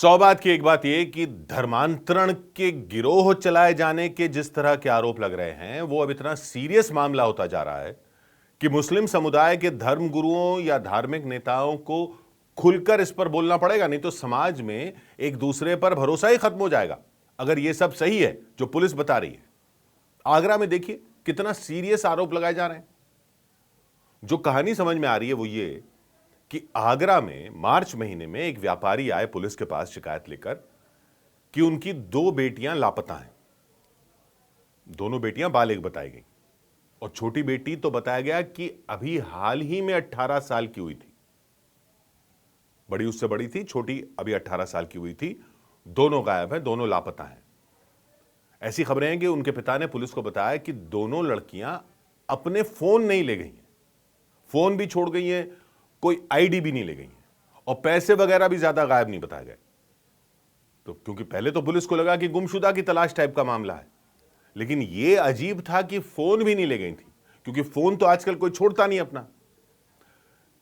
सौ बात की एक बात यह कि धर्मांतरण के गिरोह चलाए जाने के जिस तरह के आरोप लग रहे हैं वो अब इतना सीरियस मामला होता जा रहा है कि मुस्लिम समुदाय के धर्म गुरुओं या धार्मिक नेताओं को खुलकर इस पर बोलना पड़ेगा, नहीं तो समाज में एक दूसरे पर भरोसा ही खत्म हो जाएगा अगर यह सब सही है जो पुलिस बता रही है। आगरा में देखिए कितना सीरियस आरोप लगाए जा रहे हैं। जो कहानी समझ में आ रही है वो ये कि आगरा में मार्च महीने में एक व्यापारी आए पुलिस के पास शिकायत लेकर कि उनकी 2 बेटियां लापता हैं। दोनों बेटियां बालिग बताई गई और छोटी बेटी तो बताया गया कि अभी हाल ही में 18 साल की हुई थी। बड़ी उससे बड़ी थी, छोटी अभी 18 साल की हुई थी। दोनों गायब हैं, दोनों लापता हैं। ऐसी खबरें हैं कि उनके पिता ने पुलिस को बताया कि दोनों लड़कियां अपने फोन नहीं ले गई हैं, फोन भी छोड़ गई हैं, कोई आईडी भी नहीं ले गई हैं और पैसे वगैरह भी ज्यादा गायब नहीं बताए गए। तो क्योंकि पहले तो पुलिस को लगा कि गुमशुदा की तलाश टाइप का मामला है, लेकिन यह अजीब था कि फोन भी नहीं ले गई थी, क्योंकि फोन तो आजकल कोई छोड़ता नहीं अपना।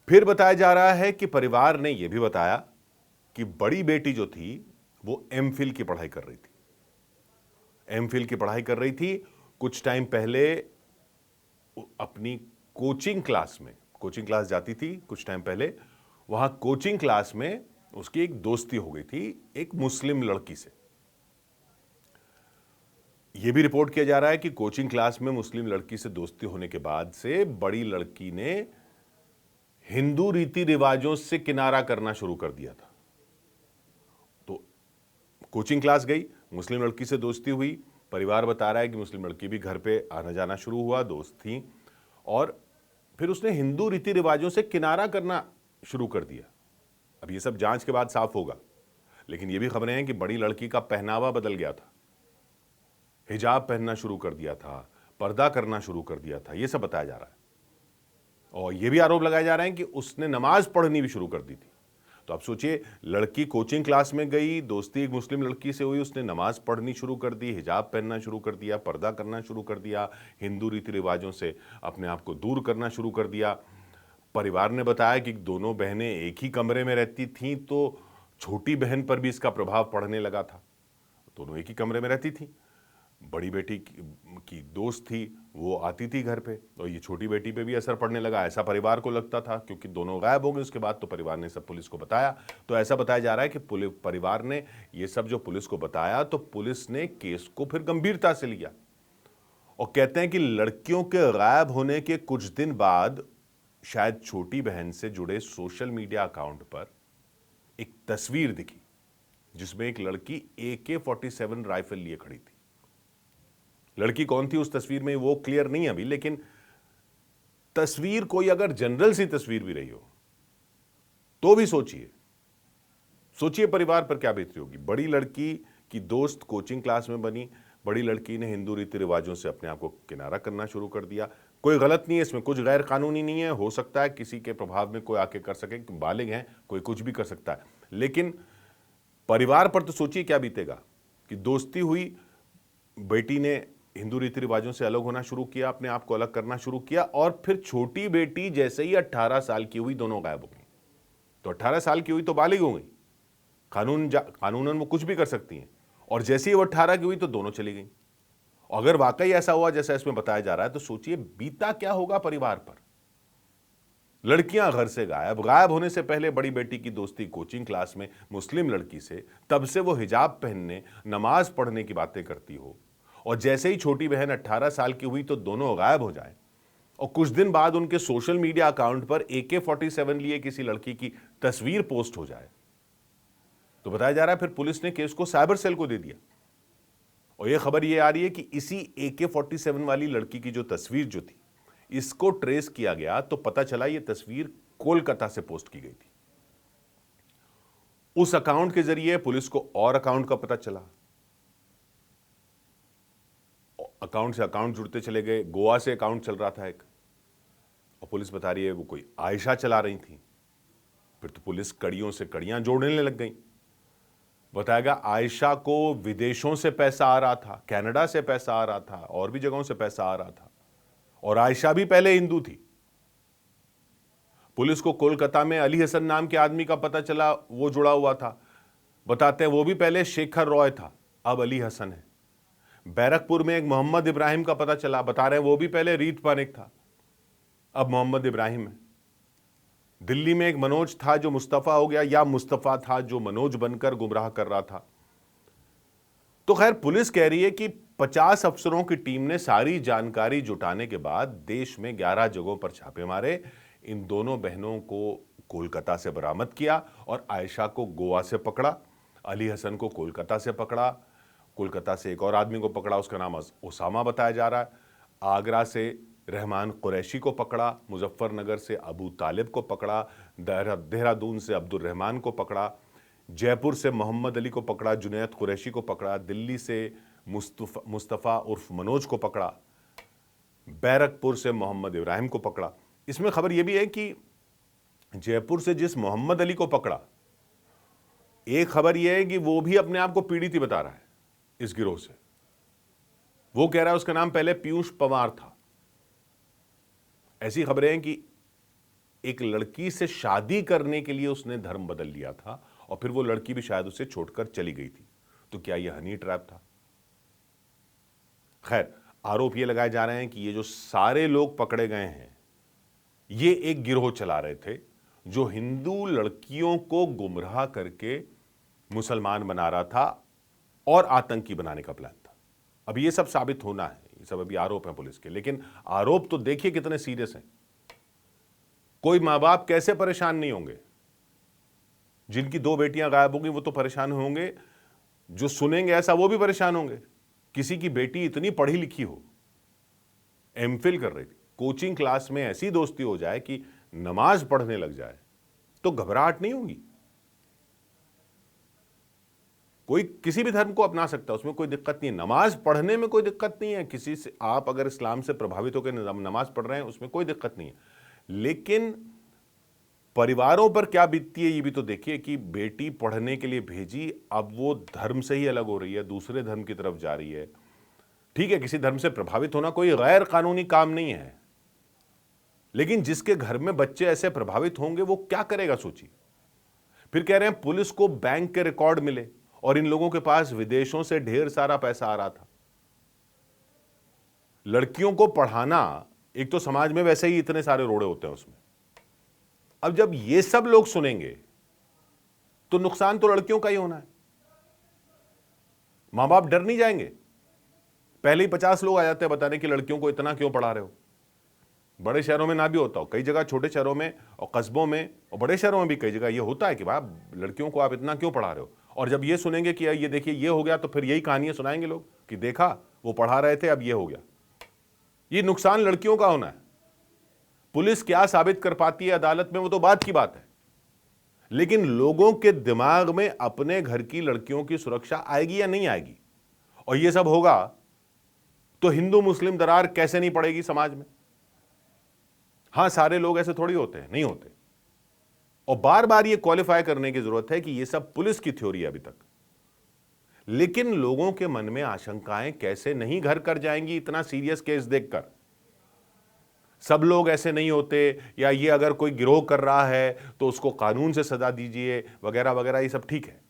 फिर बताया जा रहा है कि परिवार ने यह भी बताया कि बड़ी बेटी जो थी वो एमफिल की पढ़ाई कर रही थी। एमफिल की पढ़ाई कर रही थी। कुछ टाइम पहले अपनी कोचिंग क्लास जाती थी। कुछ टाइम पहले वहां कोचिंग क्लास में उसकी एक दोस्ती हो गई थी एक मुस्लिम लड़की से। यह भी रिपोर्ट किया जा रहा है कि कोचिंग क्लास में मुस्लिम लड़की से दोस्ती होने के बाद से बड़ी लड़की ने हिंदू रीति रिवाजों से किनारा करना शुरू कर दिया था। तो कोचिंग क्लास गई, मुस्लिम लड़की से दोस्ती हुई। परिवार बता रहा है कि मुस्लिम लड़की भी घर पे आना जाना शुरू हुआ, दोस्त थी, और फिर उसने हिंदू रीति रिवाजों से किनारा करना शुरू कर दिया। अब ये सब जांच के बाद साफ होगा, लेकिन ये भी खबरें हैं कि बड़ी लड़की का पहनावा बदल गया था, हिजाब पहनना शुरू कर दिया था, पर्दा करना शुरू कर दिया था। ये सब बताया जा रहा है और ये भी आरोप लगाए जा रहे हैं कि उसने नमाज पढ़नी भी शुरू कर दी थी। तो आप सोचिए, लड़की कोचिंग क्लास में गई, दोस्ती एक मुस्लिम लड़की से हुई, उसने नमाज पढ़नी शुरू कर दी, हिजाब पहनना शुरू कर दिया, पर्दा करना शुरू कर दिया, हिंदू रीति रिवाजों से अपने आप को दूर करना शुरू कर दिया। परिवार ने बताया कि दोनों बहनें एक ही कमरे में रहती थीं, तो छोटी बहन पर भी इसका प्रभाव पड़ने लगा था। दोनों एक ही कमरे में रहती थीं। बड़ी बेटी की दोस्त थी, वो आती थी घर पे, और ये छोटी बेटी पे भी असर पड़ने लगा, ऐसा परिवार को लगता था, क्योंकि दोनों गायब हो गए उसके बाद। तो परिवार ने सब पुलिस को बताया। तो ऐसा बताया जा रहा है कि परिवार ने ये सब जो पुलिस को बताया, तो पुलिस ने केस को फिर गंभीरता से लिया और कहते हैं कि लड़कियों के गायब होने के कुछ दिन बाद शायद छोटी बहन से जुड़े सोशल मीडिया अकाउंट पर एक तस्वीर दिखी जिसमें एक लड़की AK-47 राइफल लिए खड़ी थी। लड़की कौन थी उस तस्वीर में वो क्लियर नहीं है अभी, लेकिन तस्वीर कोई अगर जनरल सी तस्वीर भी रही हो तो भी सोचिए परिवार पर क्या बीतती होगी। बड़ी लड़की की दोस्त कोचिंग क्लास में बनी, बड़ी लड़की ने हिंदू रीति रिवाजों से अपने आप को किनारा करना शुरू कर दिया। कोई गलत नहीं है इसमें, कुछ गैर कानूनी नहीं है। हो सकता है किसी के प्रभाव में कोई आके कर सके, बालिग हैं, कोई कुछ भी कर सकता है, लेकिन परिवार पर तो सोचिए क्या बीतेगा कि दोस्ती हुई, बेटी ने हिंदू रीति रिवाजों से अलग होना शुरू किया, अपने आप को अलग करना शुरू किया, और फिर छोटी बेटी जैसे ही 18 साल की हुई दोनों गायब हो गई। तो 18 साल की हुई तो बालिग हो गई, कानूनन वो कुछ भी कर सकती हैं, और जैसे ही वो 18 की हुई तो दोनों चली गई। अगर वाकई ऐसा हुआ जैसा इसमें बताया जा रहा है, तो सोचिए बीता क्या होगा परिवार पर। लड़कियां घर से गायब होने से पहले बड़ी बेटी की दोस्ती कोचिंग क्लास में मुस्लिम लड़की से, तब से वो हिजाब पहनने, नमाज पढ़ने की बातें करती हो, और जैसे ही छोटी बहन 18 साल की हुई तो दोनों गायब हो जाए, और कुछ दिन बाद उनके सोशल मीडिया अकाउंट पर AK-47 लिए किसी लड़की की तस्वीर पोस्ट हो जाए, तो बताया जा रहा है फिर पुलिस ने केस को साइबर सेल को दे दिया। और यह खबर यह आ रही है कि इसी AK-47 वाली लड़की की जो तस्वीर जो थी, इसको ट्रेस किया गया तो पता चला यह तस्वीर कोलकाता से पोस्ट की गई थी। उस अकाउंट के जरिए पुलिस को और अकाउंट का पता चला, अकाउंट से अकाउंट जुड़ते चले गए। गोवा से अकाउंट चल रहा था एक, और पुलिस बता रही है वो कोई आयशा चला रही थी। फिर तो पुलिस कड़ियों से कड़ियां जोड़ने लग गई। बताया गया आयशा को विदेशों से पैसा आ रहा था, कनाडा से पैसा आ रहा था, और भी जगहों से पैसा आ रहा था, और आयशा भी पहले हिंदू थी। पुलिस को कोलकाता में अली हसन नाम के आदमी का पता चला, वो जुड़ा हुआ था। बताते हैं वो भी पहले शेखर रॉय था, अब अली हसन है। बैरकपुर में एक मोहम्मद इब्राहिम का पता चला, बता रहे हैं वो भी पहले रीत पानिक था, अब मोहम्मद इब्राहिम है। दिल्ली में एक मनोज था जो मुस्तफ़ा हो गया, या मुस्तफ़ा था जो मनोज बनकर गुमराह कर रहा था। तो खैर पुलिस कह रही है कि 50 अफसरों की टीम ने सारी जानकारी जुटाने के बाद देश में 11 जगहों पर छापे मारे, इन दोनों बहनों को कोलकाता से बरामद किया और आयशा को गोवा से पकड़ा, अली हसन को कोलकाता से पकड़ा, कोलकाता से एक और आदमी को पकड़ा, उसका नाम उसामा बताया जा रहा है, आगरा से रहमान कुरैशी को पकड़ा, मुजफ्फरनगर से अबू तालिब को पकड़ा, देहरादून से अब्दुल रहमान को पकड़ा, जयपुर से मोहम्मद अली को पकड़ा, जुनैद कुरैशी को पकड़ा, दिल्ली से मुस्तफ़ा उर्फ मनोज को पकड़ा, बैरकपुर से मोहम्मद इब्राहिम को पकड़ा। इसमें खबर यह भी है कि जयपुर से जिस मोहम्मद अली को पकड़ा, एक खबर यह है कि वो भी अपने आप को पीड़ित ही बता रहा है इस गिरोह से। वो कह रहा है उसका नाम पहले पीयूष पवार था। ऐसी खबरें हैं कि एक लड़की से शादी करने के लिए उसने धर्म बदल लिया था और फिर वो लड़की भी शायद उसे छोड़कर चली गई थी। तो क्या यह हनी ट्रैप था? खैर, आरोप ये लगाए जा रहे हैं कि ये जो सारे लोग पकड़े गए हैं, ये एक गिरोह चला रहे थे जो हिंदू लड़कियों को गुमराह करके मुसलमान बना रहा था और आतंकी बनाने का प्लान था। अब ये सब साबित होना है, ये सब अभी आरोप हैं पुलिस के, लेकिन आरोप तो देखिए कितने सीरियस हैं। कोई मां बाप कैसे परेशान नहीं होंगे? जिनकी 2 बेटियां गायब होंगी वो तो परेशान होंगे, जो सुनेंगे ऐसा वो भी परेशान होंगे। किसी की बेटी इतनी पढ़ी लिखी हो, एमफिल कर रही थी, कोचिंग क्लास में ऐसी दोस्ती हो जाए कि नमाज पढ़ने लग जाए, तो घबराहट नहीं होगी? कोई किसी भी धर्म को अपना सकता है, उसमें कोई दिक्कत नहीं है, नमाज पढ़ने में कोई दिक्कत नहीं है। किसी से आप अगर इस्लाम से प्रभावित होकर नमाज पढ़ रहे हैं, उसमें कोई दिक्कत नहीं है, लेकिन परिवारों पर क्या बीतती है ये भी तो देखिए कि बेटी पढ़ने के लिए भेजी, अब वो धर्म से ही अलग हो रही है, दूसरे धर्म की तरफ जा रही है। ठीक है, किसी धर्म से प्रभावित होना कोई गैर कानूनी काम नहीं है, लेकिन जिसके घर में बच्चे ऐसे प्रभावित होंगे वो क्या करेगा सोचिए। फिर कह रहे हैं पुलिस को बैंक के रिकॉर्ड मिले और इन लोगों के पास विदेशों से ढेर सारा पैसा आ रहा था। लड़कियों को पढ़ाना, एक तो समाज में वैसे ही इतने सारे रोड़े होते हैं उसमें, अब जब ये सब लोग सुनेंगे तो नुकसान तो लड़कियों का ही होना है। मां बाप डर नहीं जाएंगे? पहले ही 50 लोग आ जाते हैं बताने कि लड़कियों को इतना क्यों पढ़ा रहे हो। बड़े शहरों में ना भी होता हो, कई जगह छोटे शहरों में और कस्बों में और बड़े शहरों में भी कई जगह ये होता है कि भाई लड़कियों को आप इतना क्यों पढ़ा रहे हो। और जब ये सुनेंगे कि ये देखिए ये हो गया, तो फिर यही कहानियां सुनाएंगे लोग कि देखा वो पढ़ा रहे थे, अब ये हो गया। ये नुकसान लड़कियों का होना है। पुलिस क्या साबित कर पाती है अदालत में वो तो बात की बात है, लेकिन लोगों के दिमाग में अपने घर की लड़कियों की सुरक्षा आएगी या नहीं आएगी? और ये सब होगा तो हिंदू मुस्लिम दरार कैसे नहीं पड़ेगी समाज में? हां, सारे लोग ऐसे थोड़ी होते हैं, नहीं होते। और बार बार ये क्वालिफाई करने की जरूरत है कि ये सब पुलिस की थ्योरी है अभी तक, लेकिन लोगों के मन में आशंकाएं कैसे नहीं घर कर जाएंगी इतना सीरियस केस देखकर। सब लोग ऐसे नहीं होते, या ये अगर कोई गिरोह कर रहा है तो उसको कानून से सजा दीजिए वगैरह वगैरह, ये सब ठीक है,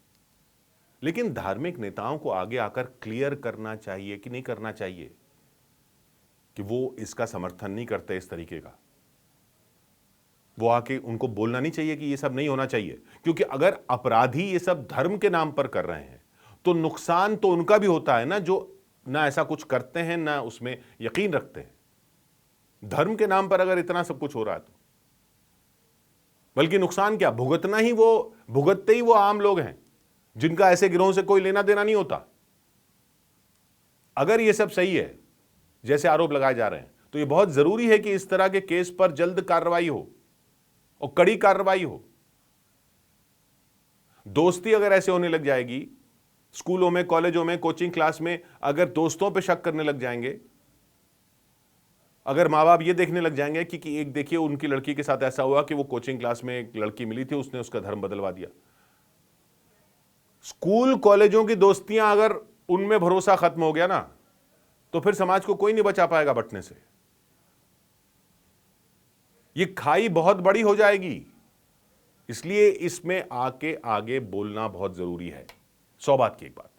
लेकिन धार्मिक नेताओं को आगे आकर क्लियर करना चाहिए कि नहीं करना चाहिए कि वो इसका समर्थन नहीं करते इस तरीके का। वो आके उनको बोलना नहीं चाहिए कि ये सब नहीं होना चाहिए, क्योंकि अगर अपराधी ये सब धर्म के नाम पर कर रहे हैं तो नुकसान तो उनका भी होता है ना, जो ना ऐसा कुछ करते हैं ना उसमें यकीन रखते हैं। धर्म के नाम पर अगर इतना सब कुछ हो रहा है तो बल्कि नुकसान क्या भुगतते ही वो आम लोग हैं जिनका ऐसे गिरोह से कोई लेना देना नहीं होता। अगर ये सब सही है जैसे आरोप लगाए जा रहे हैं, तो ये बहुत जरूरी है कि इस तरह के केस पर जल्द कार्रवाई हो और कड़ी कार्रवाई हो। दोस्ती अगर ऐसे होने लग जाएगी, स्कूलों में, कॉलेजों में, कोचिंग क्लास में अगर दोस्तों पे शक करने लग जाएंगे, अगर माँ बाप ये देखने लग जाएंगे कि एक देखिए उनकी लड़की के साथ ऐसा हुआ कि वो कोचिंग क्लास में एक लड़की मिली थी, उसने उसका धर्म बदलवा दिया। स्कूल कॉलेजों की दोस्तियां अगर उनमें भरोसा खत्म हो गया ना, तो फिर समाज को कोई नहीं बचा पाएगा बंटने से। ये खाई बहुत बड़ी हो जाएगी। इसलिए इसमें आके आगे बोलना बहुत जरूरी है। 100 बात की एक बात।